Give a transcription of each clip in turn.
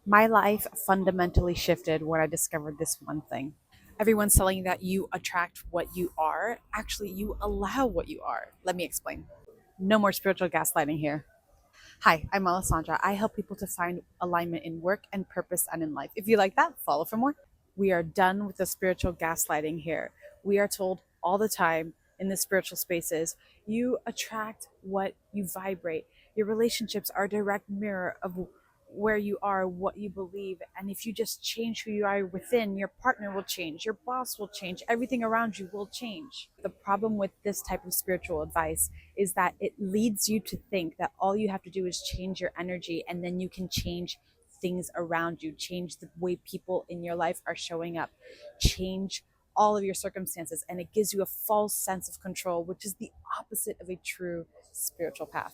My life fundamentally shifted when I discovered this one thing. Everyone's telling you that you attract what you are. Actually, you allow what you are. Let me explain. No more spiritual gaslighting here. Hi, I'm Alessandra. I help people to find alignment in work and purpose and in life. If you like that, follow for more. We are done with the spiritual gaslighting here. We are told all the time in the spiritual spaces, you attract what you vibrate. Your relationships are a direct mirror of where you are, what you believe. And if you just change who you are within, your partner will change, your boss will change, everything around you will change. The problem with this type of spiritual advice is that it leads you to think that all you have to do is change your energy and then you can change things around you, change the way people in your life are showing up, change all of your circumstances. And it gives you a false sense of control, which is the opposite of a true spiritual path.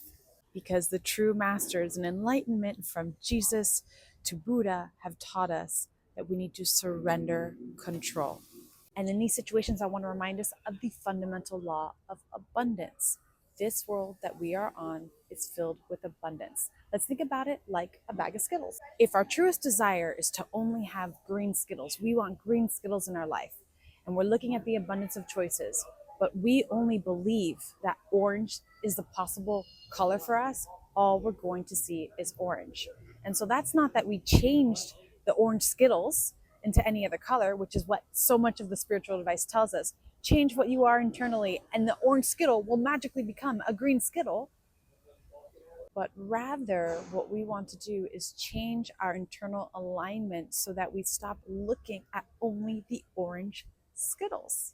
Because the true masters and enlightenment from Jesus to Buddha have taught us that we need to surrender control. And in these situations, I want to remind us of the fundamental law of abundance. This world that we are on is filled with abundance. Let's think about it like a bag of Skittles. If our truest desire is to only have green Skittles, we want green Skittles in our life, and we're looking at the abundance of choices, but we only believe that orange is the possible color for us, all we're going to see is orange. And so that's not that we changed the orange Skittles into any other color, which is what so much of the spiritual advice tells us. Change what you are internally, and the orange Skittle will magically become a green Skittle. But rather, what we want to do is change our internal alignment so that we stop looking at only the orange Skittles.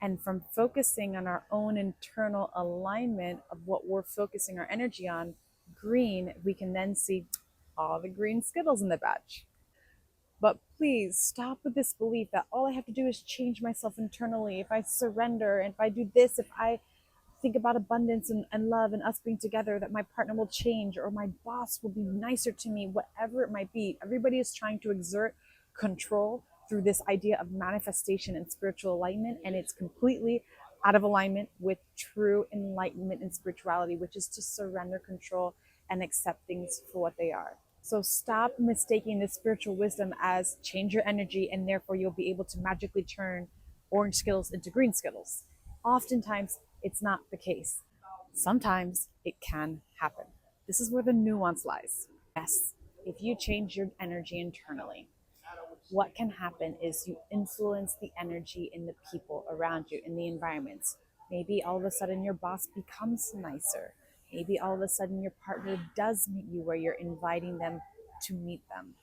And from focusing on our own internal alignment of what we're focusing our energy on, green, we can then see all the green Skittles in the batch. But please stop with this belief that all I have to do is change myself internally. If I surrender, if I do this, if I think about abundance and love and us being together, that my partner will change or my boss will be nicer to me, whatever it might be. Everybody is trying to exert control through this idea of manifestation and spiritual alignment, and it's completely out of alignment with true enlightenment and spirituality, which is to surrender control and accept things for what they are. So stop mistaking this spiritual wisdom as change your energy and therefore you'll be able to magically turn orange Skittles into green Skittles. Oftentimes, it's not the case. Sometimes it can happen. This is where the nuance lies. Yes, if you change your energy internally, what can happen is you influence the energy in the people around you, in the environments. Maybe all of a sudden your boss becomes nicer. Maybe all of a sudden your partner does meet you where you're inviting them to meet them.